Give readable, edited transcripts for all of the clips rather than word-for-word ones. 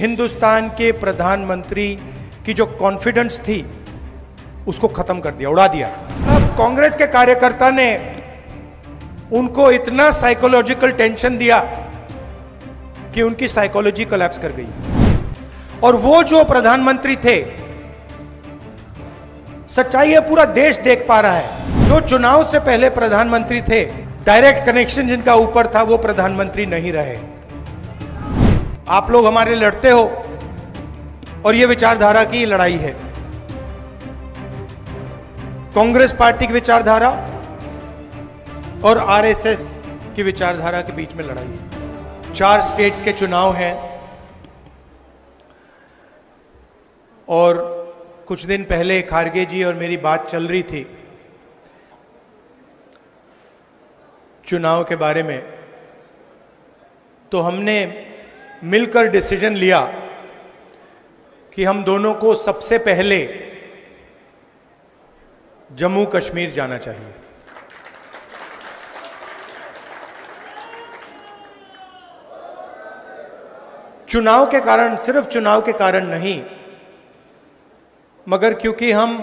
हिंदुस्तान के प्रधानमंत्री की जो कॉन्फिडेंस थी उसको खत्म कर दिया, उड़ा दिया। अब कांग्रेस के कार्यकर्ता ने उनको इतना साइकोलॉजिकल टेंशन दिया कि उनकी साइकोलॉजी कोलैप्स कर गई। और वो जो प्रधानमंत्री थे, सच्चाई है पूरा देश देख पा रहा है, जो चुनाव से पहले प्रधानमंत्री थे, डायरेक्ट कनेक्शन जिनका ऊपर था, वो प्रधानमंत्री नहीं रहे। आप लोग हमारे लड़ते हो और ये विचारधारा की लड़ाई है। कांग्रेस पार्टी की विचारधारा और आरएसएस की विचारधारा के बीच में लड़ाई है। 4 स्टेट्स के चुनाव हैं और कुछ दिन पहले खारगे जी और मेरी बात चल रही थी चुनाव के बारे में, तो हमने मिलकर डिसीजन लिया कि हम दोनों को सबसे पहले जम्मू कश्मीर जाना चाहिए। चुनाव के कारण, सिर्फ चुनाव के कारण नहीं, मगर क्योंकि हम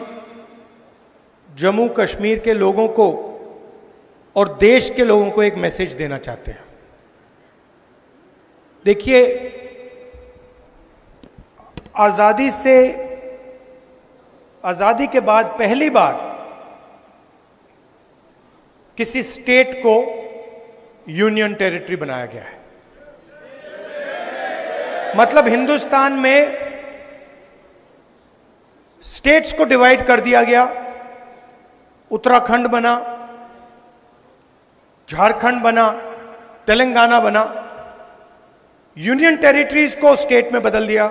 जम्मू कश्मीर के लोगों को और देश के लोगों को एक मैसेज देना चाहते हैं। देखिए, आजादी के बाद पहली बार किसी स्टेट को यूनियन टेरिटरी बनाया गया है। मतलब हिंदुस्तान में स्टेट्स को डिवाइड कर दिया गया। उत्तराखंड बना, झारखंड बना, तेलंगाना बना, यूनियन टेरिटरीज को स्टेट में बदल दिया,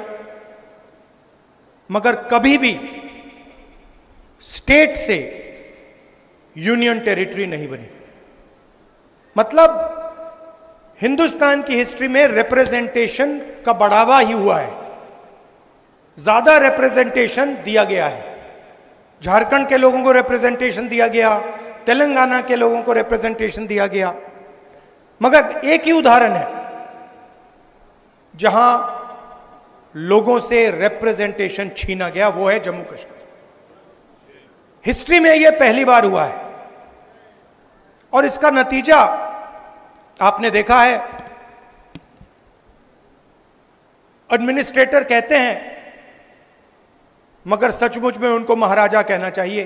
मगर कभी भी स्टेट से यूनियन टेरिटरी नहीं बनी। मतलब हिंदुस्तान की हिस्ट्री में रिप्रेजेंटेशन का बढ़ावा ही हुआ है, ज्यादा रिप्रेजेंटेशन दिया गया है। झारखंड के लोगों को रिप्रेजेंटेशन दिया गया, तेलंगाना के लोगों को रिप्रेजेंटेशन दिया गया, मगर एक ही उदाहरण है जहां लोगों से रिप्रेजेंटेशन छीना गया, वो है जम्मू कश्मीर। हिस्ट्री में यह पहली बार हुआ है और इसका नतीजा आपने देखा है। एडमिनिस्ट्रेटर कहते हैं, मगर सचमुच में उनको महाराजा कहना चाहिए,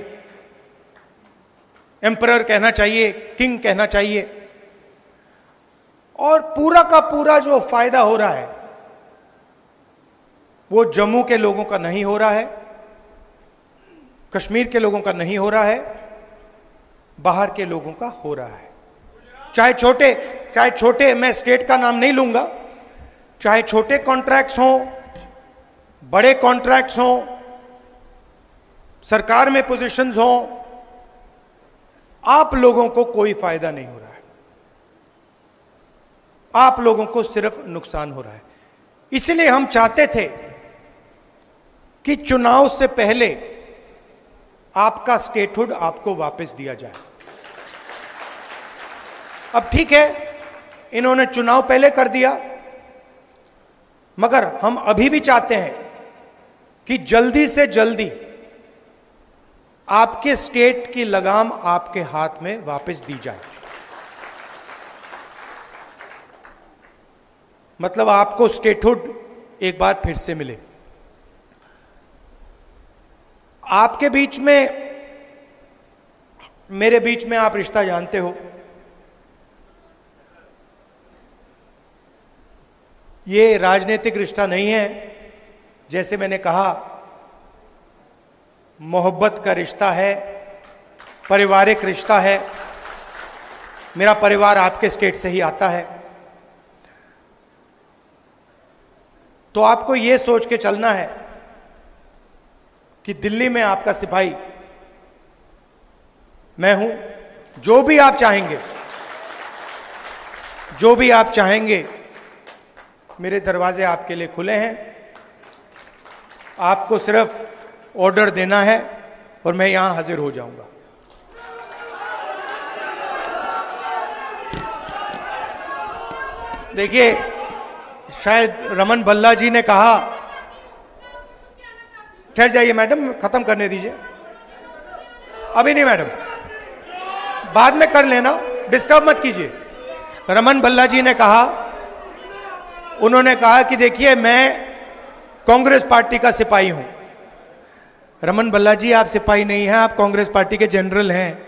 एम्परर कहना चाहिए, किंग कहना चाहिए। और पूरा का पूरा जो फायदा हो रहा है वो जम्मू के लोगों का नहीं हो रहा है, कश्मीर के लोगों का नहीं हो रहा है, बाहर के लोगों का हो रहा है। चाहे छोटे, मैं स्टेट का नाम नहीं लूंगा, चाहे छोटे कॉन्ट्रैक्ट्स हों, बड़े कॉन्ट्रैक्ट्स हों, सरकार में पोजीशंस हों, आप लोगों को कोई फायदा नहीं हो रहा है। आप लोगों को सिर्फ नुकसान हो रहा है। इसलिए हम चाहते थे कि चुनाव से पहले आपका स्टेटहुड आपको वापस दिया जाए। अब ठीक है, इन्होंने चुनाव पहले कर दिया, मगर हम अभी भी चाहते हैं कि जल्दी से जल्दी आपके स्टेट की लगाम आपके हाथ में वापस दी जाए। मतलब आपको स्टेटहुड एक बार फिर से मिले। आपके बीच में, मेरे बीच में आप रिश्ता जानते हो, ये राजनीतिक रिश्ता नहीं है। जैसे मैंने कहा, मोहब्बत का रिश्ता है, पारिवारिक रिश्ता है। मेरा परिवार आपके स्टेट से ही आता है। तो आपको यह सोच के चलना है कि दिल्ली में आपका सिपाही मैं हूं। जो भी आप चाहेंगे, मेरे दरवाजे आपके लिए खुले हैं। आपको सिर्फ ऑर्डर देना है और मैं यहां हाजिर हो जाऊंगा। देखिए, शायद रमन भल्ला जी ने कहा, ठहर जाइए मैडम, खत्म करने दीजिए। अभी नहीं मैडम, बाद में कर लेना, डिस्टर्ब मत कीजिए। रमन भल्ला जी ने कहा, उन्होंने कहा कि देखिए मैं कांग्रेस पार्टी का सिपाही हूं। रमन भल्ला जी, आप सिपाही नहीं हैं, आप कांग्रेस पार्टी के जनरल हैं।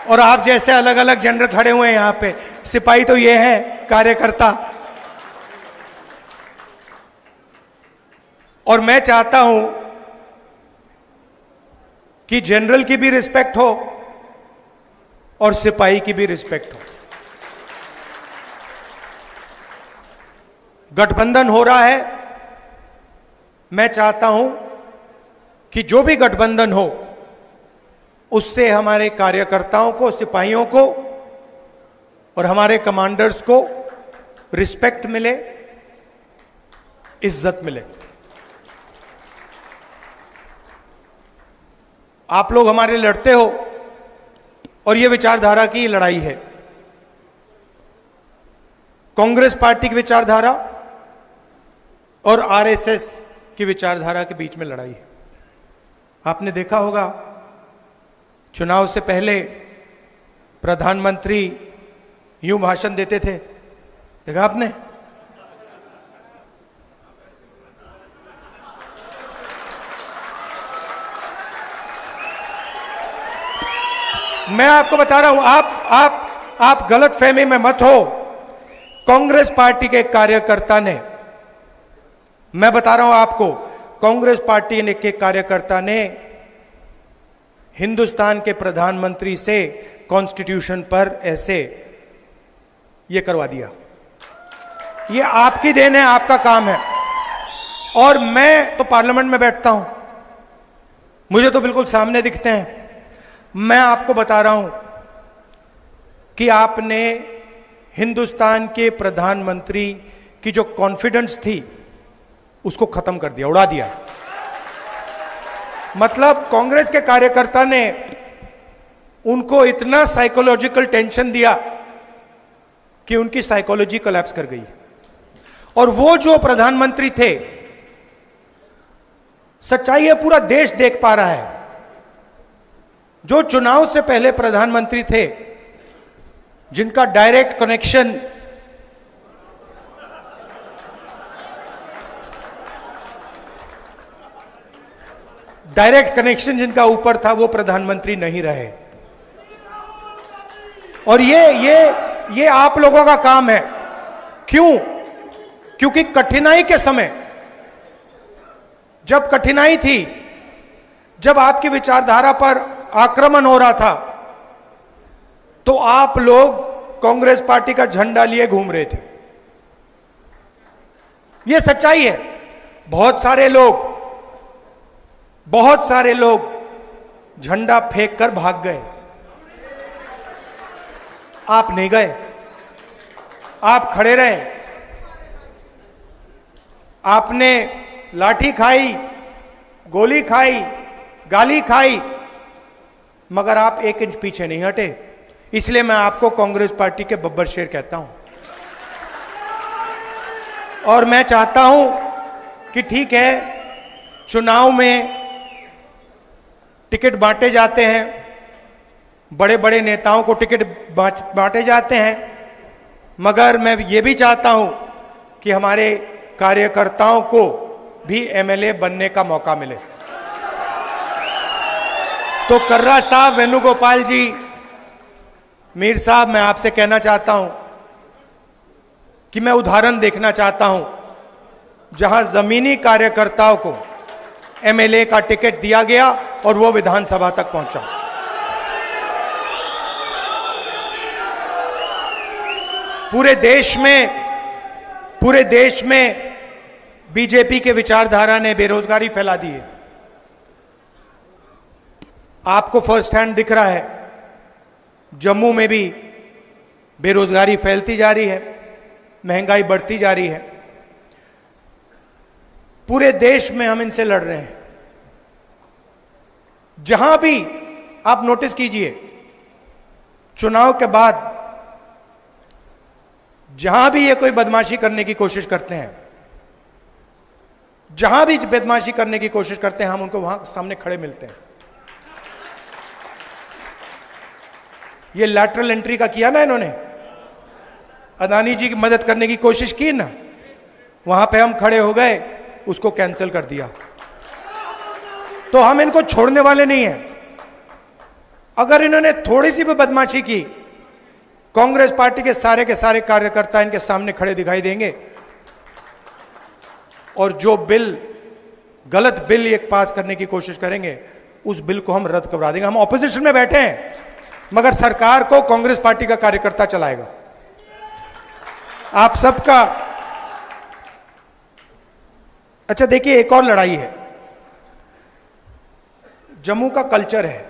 और आप जैसे अलग अलग जनरल खड़े हुए हैं यहां पे, सिपाही तो ये है, कार्यकर्ता। और मैं चाहता हूं कि जनरल की भी रिस्पेक्ट हो और सिपाही की भी रिस्पेक्ट हो। गठबंधन हो रहा है, मैं चाहता हूं कि जो भी गठबंधन हो उससे हमारे कार्यकर्ताओं को, सिपाहियों को और हमारे कमांडर्स को रिस्पेक्ट मिले, इज्जत मिले। आप लोग हमारे लड़ते हो और यह विचारधारा की लड़ाई है। कांग्रेस पार्टी की विचारधारा और आरएसएस की विचारधारा के बीच में लड़ाई है। आपने देखा होगा चुनाव से पहले प्रधानमंत्री यूं भाषण देते थे, देखा आपने? मैं आपको बता रहा हूं, आप गलत फहमी में मत हो। कांग्रेस पार्टी के कार्यकर्ता ने, मैं बता रहा हूं आपको, कांग्रेस पार्टी के कार्यकर्ता ने हिंदुस्तान के प्रधानमंत्री से कॉन्स्टिट्यूशन पर ऐसे ये करवा दिया। ये आपकी देन है, आपका काम है। और मैं तो पार्लियामेंट में बैठता हूं, मुझे तो बिल्कुल सामने दिखते हैं। मैं आपको बता रहा हूं कि आपने हिंदुस्तान के प्रधानमंत्री की जो कॉन्फिडेंस थी उसको खत्म कर दिया, उड़ा दिया। मतलब कांग्रेस के कार्यकर्ता ने उनको इतना साइकोलॉजिकल टेंशन दिया कि उनकी साइकोलॉजी कोलैप्स कर गई। और वो जो प्रधानमंत्री थे, सच्चाई है पूरा देश देख पा रहा है, जो चुनाव से पहले प्रधानमंत्री थे, जिनका डायरेक्ट कनेक्शन जिनका ऊपर था, वो प्रधानमंत्री नहीं रहे। और ये आप लोगों का काम है। क्यों? क्योंकि कठिनाई के समय, जब कठिनाई थी, जब आपकी विचारधारा पर आक्रमण हो रहा था, तो आप लोग कांग्रेस पार्टी का झंडा लिए घूम रहे थे। यह सच्चाई है। बहुत सारे लोग झंडा फेंक कर भाग गए। आप नहीं गए, आप खड़े रहे। आपने लाठी खाई, गोली खाई, गाली खाई, मगर आप 1 इंच पीछे नहीं हटे। इसलिए मैं आपको कांग्रेस पार्टी के बब्बर शेर कहता हूं। और मैं चाहता हूं कि ठीक है, चुनाव में टिकट बांटे जाते हैं, बड़े बड़े नेताओं को टिकट बांटे जाते हैं, मगर मैं ये भी चाहता हूं कि हमारे कार्यकर्ताओं को भी एमएलए बनने का मौका मिले। तो कर्रा साहब, वेणुगोपाल जी, मीर साहब, मैं आपसे कहना चाहता हूं कि मैं उदाहरण देखना चाहता हूं जहां जमीनी कार्यकर्ताओं को एमएलए का टिकट दिया गया और वो विधानसभा तक पहुंचा। पूरे देश में बीजेपी के विचारधारा ने बेरोजगारी फैला दी है। आपको फर्स्ट हैंड दिख रहा है, जम्मू में भी बेरोजगारी फैलती जा रही है, महंगाई बढ़ती जा रही है। पूरे देश में हम इनसे लड़ रहे हैं। जहां भी आप नोटिस कीजिए, चुनाव के बाद जहां भी ये कोई बदमाशी करने की कोशिश करते हैं, जहां भी बदमाशी करने की कोशिश करते हैं, हम उनको वहां सामने खड़े मिलते हैं। ये लैटरल एंट्री का किया ना इन्होंने, अदानी जी की मदद करने की कोशिश की ना, वहां पे हम खड़े हो गए, उसको कैंसिल कर दिया। तो हम इनको छोड़ने वाले नहीं हैं। अगर इन्होंने थोड़ी सी भी बदमाशी की, कांग्रेस पार्टी के सारे कार्यकर्ता इनके सामने खड़े दिखाई देंगे और जो बिल, गलत बिल एक पास करने की कोशिश करेंगे, उस बिल को हम रद्द करवा देंगे। हम ऑपोजिशन में बैठे हैं, मगर सरकार को कांग्रेस पार्टी का कार्यकर्ता चलाएगा। आप सबका। अच्छा देखिए, एक और लड़ाई है, जम्मू का कल्चर है,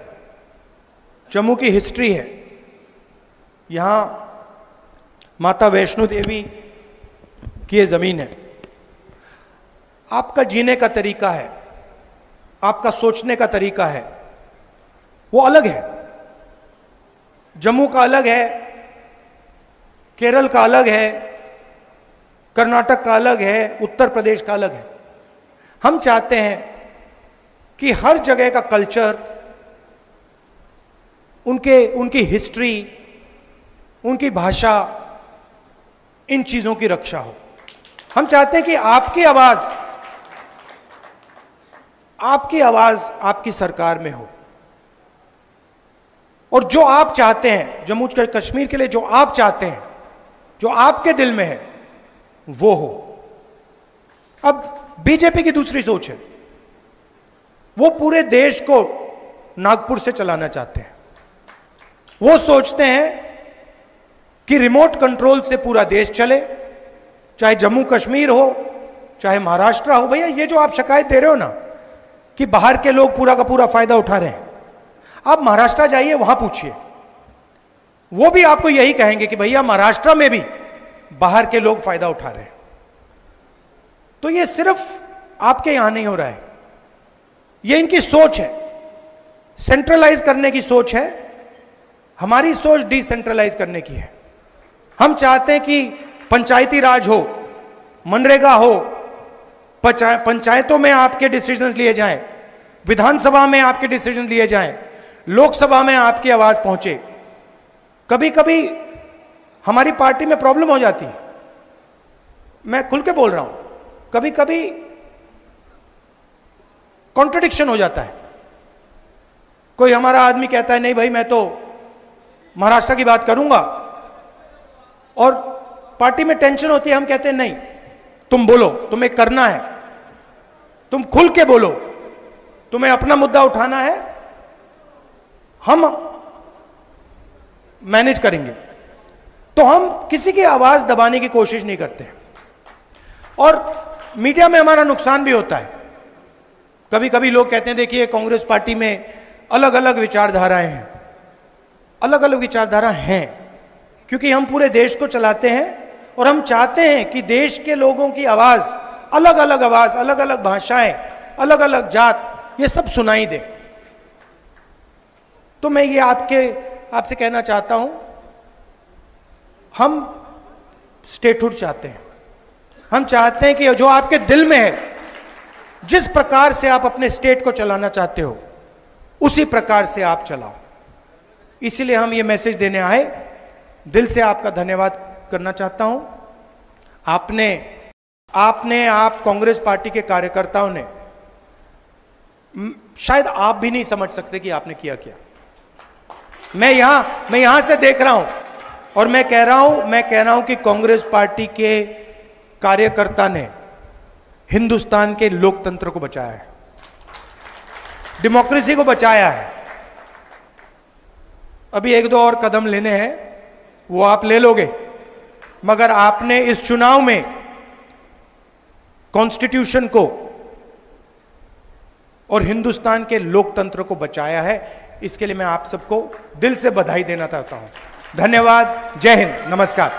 जम्मू की हिस्ट्री है। यहां माता वैष्णो देवी की ये जमीन है। आपका जीने का तरीका है, आपका सोचने का तरीका है, वो अलग है। जम्मू का अलग है, केरल का अलग है, कर्नाटक का अलग है, उत्तर प्रदेश का अलग है। हम चाहते हैं कि हर जगह का कल्चर, उनकी हिस्ट्री, उनकी भाषा, इन चीजों की रक्षा हो। हम चाहते हैं कि आपकी आवाज आपकी सरकार में हो, और जो आप चाहते हैं जम्मू कश्मीर के लिए, जो आप चाहते हैं, जो आपके दिल में है, वो हो। अब बीजेपी की दूसरी सोच है, वो पूरे देश को नागपुर से चलाना चाहते हैं। वो सोचते हैं कि रिमोट कंट्रोल से पूरा देश चले, चाहे जम्मू कश्मीर हो, चाहे महाराष्ट्र हो। भैया, ये जो आप शिकायत दे रहे हो ना कि बाहर के लोग पूरा का पूरा फायदा उठा रहे हैं, आप महाराष्ट्र जाइए, वहां पूछिए, वो भी आपको यही कहेंगे कि भैया महाराष्ट्र में भी बाहर के लोग फायदा उठा रहे हैं। तो ये सिर्फ आपके यहां नहीं हो रहा है, ये इनकी सोच है, सेंट्रलाइज करने की सोच है। हमारी सोच डिसेंट्रलाइज करने की है। हम चाहते हैं कि पंचायती राज हो, मनरेगा हो, पंचायतों में आपके डिसीजन लिए जाएं, विधानसभा में आपके डिसीजन लिए जाएं, लोकसभा में आपकी आवाज पहुंचे। कभी कभी हमारी पार्टी में प्रॉब्लम हो जाती है, मैं खुल के बोल रहा हूं, कभी कभी कॉन्ट्रडिक्शन हो जाता है। कोई हमारा आदमी कहता है नहीं भाई मैं तो महाराष्ट्र की बात करूंगा, और पार्टी में टेंशन होती है, हम कहते हैं नहीं तुम बोलो, तुम्हें करना है, तुम खुल के बोलो, तुम्हें अपना मुद्दा उठाना है, हम मैनेज करेंगे। तो हम किसी की आवाज दबाने की कोशिश नहीं करते। और मीडिया में हमारा नुकसान भी होता है। कभी कभी लोग कहते हैं देखिए कांग्रेस पार्टी में अलग अलग विचारधाराएं हैं। अलग अलग विचारधारा हैं क्योंकि हम पूरे देश को चलाते हैं और हम चाहते हैं कि देश के लोगों की आवाज, अलग अलग भाषाएं, अलग अलग जात, ये सब सुनाई दे। तो मैं ये आपसे कहना चाहता हूं, हम स्टेटहुड चाहते हैं। हम चाहते हैं कि जो आपके दिल में है, जिस प्रकार से आप अपने स्टेट को चलाना चाहते हो, उसी प्रकार से आप चलाओ। इसीलिए हम ये मैसेज देने आए। दिल से आपका धन्यवाद करना चाहता हूं। आप कांग्रेस पार्टी के कार्यकर्ताओं ने, शायद आप भी नहीं समझ सकते कि आपने किया क्या। मैं यहां से देख रहा हूं और मैं कह रहा हूं कि कांग्रेस पार्टी के कार्यकर्ता ने हिंदुस्तान के लोकतंत्र को बचाया है, डेमोक्रेसी को बचाया है। अभी एक दो और कदम लेने हैं, वो आप ले लोगे, मगर आपने इस चुनाव में कॉन्स्टिट्यूशन को और हिंदुस्तान के लोकतंत्र को बचाया है। इसके लिए मैं आप सबको दिल से बधाई देना चाहता हूं। धन्यवाद। जय हिंद। नमस्कार।